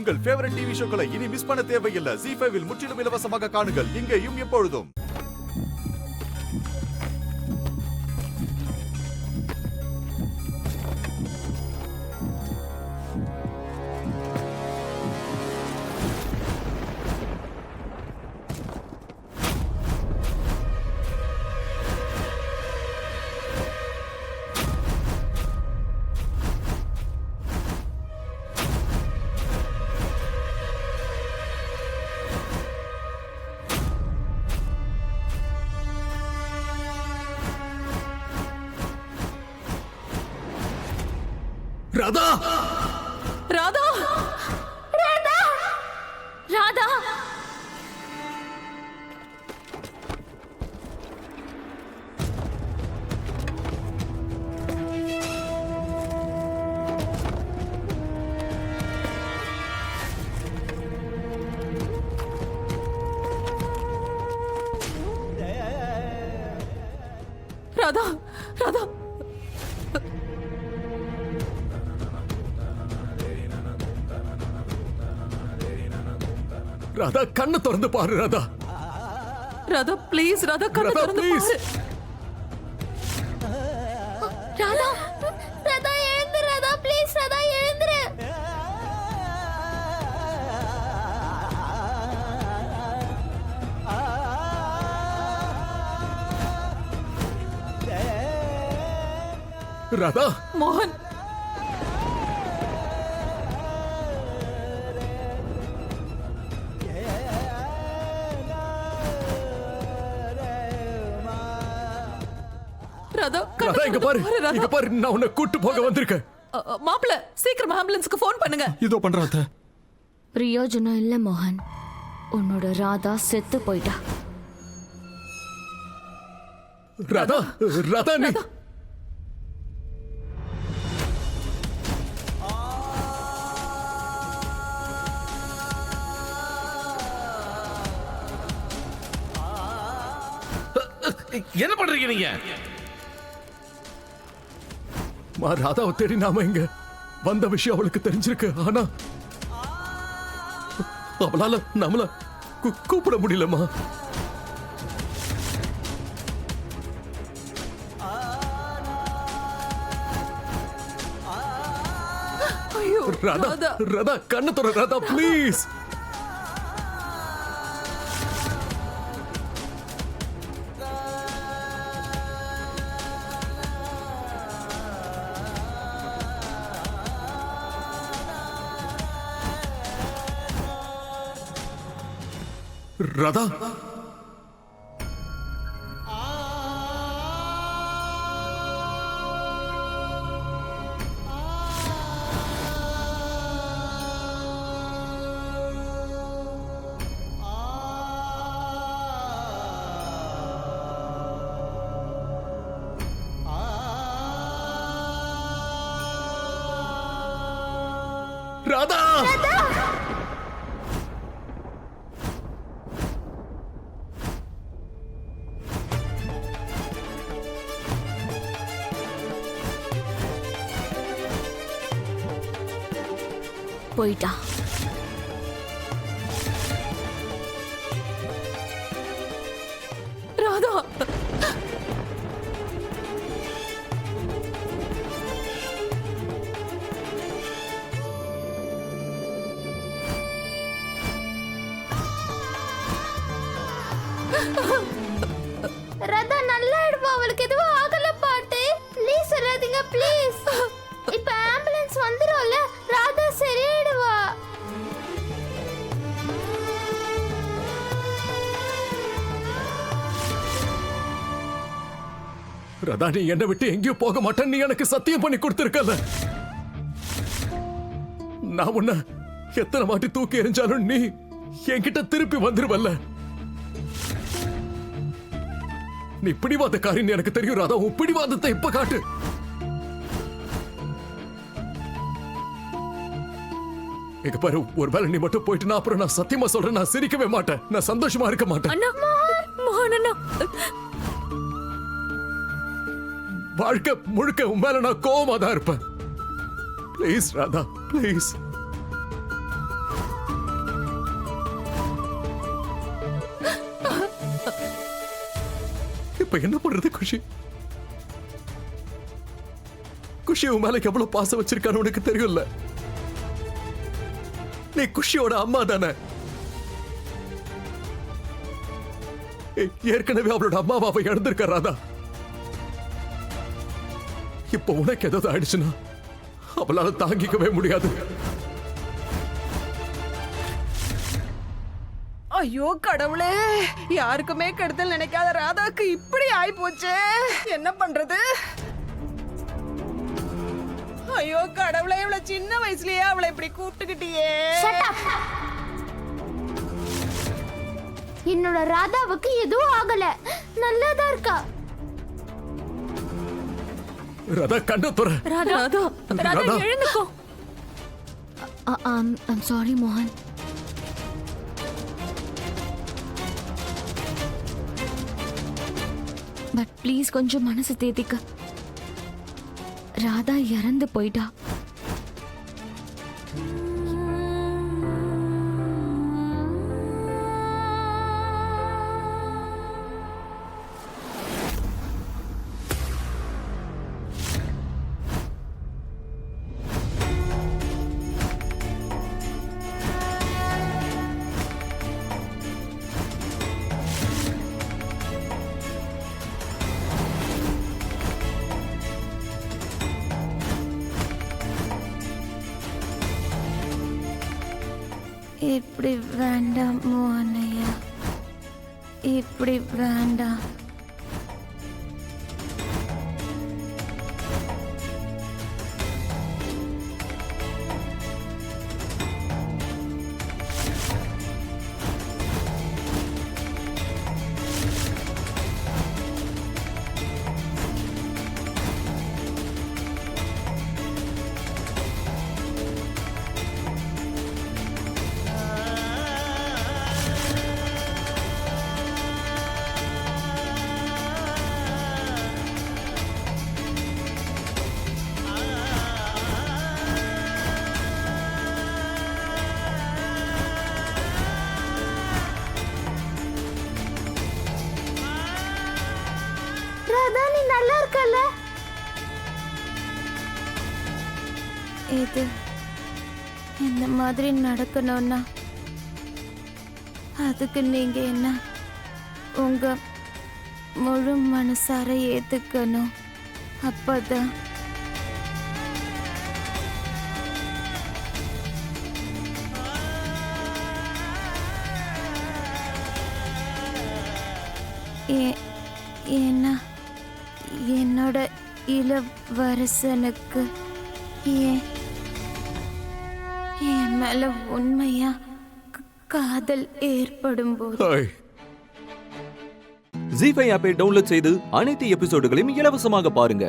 உங்கள் favourite TV ஷோக்களை இனி miss பண்ண தேவையில்லை. ZEE5 இல் முற்றிலும் இலவசமாக காணுங்கள், இங்கேயும் எப்பொழுதும். ராதா ராதா ராதா ராதா ராதா ராதா ராதா கண்ணு திறந்து பாரு. ராதா ராதா ப்ளீஸ் ராதா கண்ணு ராதா, திறந்து please. பாரு. ராதா ராதா எழுந்து ராதா ப்ளீஸ் ராதா எழுந்துரு. ராதா மோகன் ராதா ராதா இங்க பாரு, இங்க பாரு, நான் உன்னை கூட்டு போக வந்திருக்கேன். மாப்பிள்ள சீக்கிரம் ஆம்புலன்ஸ்க்கு ஃபோன் பண்ணுங்க. இதோ பண்றாத. பிரயோஜனம் இல்ல மோகன், உன்னோட ராதா செத்து போயிட்டா. ராதா ராதா நீ என்ன பண்றீங்க நீங்க? ராதாவை தேடி நாம இங்க வந்த விஷயம் அவளுக்கு தெரிஞ்சிருக்கு. ஆனா அவளால நம்மள கூப்பிட முடியலமா. ஐயோ ராதா ராதா ராதா கண்ணு திற ராதா ப்ளீஸ். ராதா ராதா போயிட்டா. ராதா ராதா நல்லா ஆயிடுவா, அவளுக்கு எதுவும் ஆகல பாட்டு. ப்ளீஸ் சொல்லாதீங்க ப்ளீஸ். இப்ப ஆம்புலன்ஸ் வந்துரும்ல, ராதா சரியாயிடுவா. ராதா நீ என்னை விட்டு எங்கேயும் போக மாட்டேன், நீ எனக்கு சத்தியம் பண்ணி கொடுத்திருக்கல. நான் உன்னை எத்தனை மாட்டி தூக்கி எறிஞ்சாலும் நீ என்கிட்ட திருப்பி வந்துருவல்ல. நீ பிடிவாதக்காரின்னு எனக்கு தெரியும் ராதா. உன் பிடிவாதத்தை இப்ப காட்டு. இங்க பாரு, ஒருவேளை நீ மட்டும் போயிட்டு அப்புறம் நான் சத்தியமா சொல்றேன், நான் சிரிக்கவே மாட்டேன், நான் சந்தோஷமா இருக்க மாட்டேன். அண்ணா மோகன் அண்ணா வாழ்க்கை முழுக்க உன் மேல நான் கோவமா தான் இருப்பேன். Please Radha please. இப்ப என்ன பண்றது குஷி? குஷி உன் மேல எவ்வளவு பாசம் வச்சிருக்கான்னு உனக்கு தெரியும்ல. நீ குஷியோட அம்மா தானே. ஏற்கனவே அவளோட அம்மாவை அவ இழந்திருக்க ராதா. இப்ப உனக்கு ஏதாவது ஆயிடுச்சுன்னா அவளால தாங்கிக்கவே முடியாது. ஐயோ கடவுளே, யாருக்குமே கெடுதல் நினைக்காத ராதாக்கு இப்படி ஆயி போச்சே. என்ன பண்றது? ஐயோ கடவுளே, இவ்வளவு சின்ன வயசுலயே அவளை இப்படி கூப்பிட்டுக்கிட்டியே. என்னோட ராதாவுக்கு எதுவும் ஆகல, நல்லாதான் இருக்கா. ராதா கண்ண துற. ராதா ராதா எழுந்துக்கோ. ஐம் சாரி மோகன். பட் ப்ளீஸ் கொஞ்சம் மனசு தேத்திக்க. ராதா இறந்து போயிட்டா. இப்படி வேண்டாம் மோகனையா, இப்படி வேண்டாம். ராதா, நீ நல்லா இருக்கல? இது இந்த மாதிரி நடக்கணும்னா அதுக்கு நீங்க என்ன உங்க முழு மனசார ஏத்துக்கணும். அப்பதான் ஏன்னா என்னோட இளவரசனுக்கு என் மேல உண்மையா காதல் ஏற்படும் போது ஜீ5 ஆப்பை டவுன்லோட் செய்து அனைத்து எபிசோடுகளையும் இலவசமாக பாருங்க.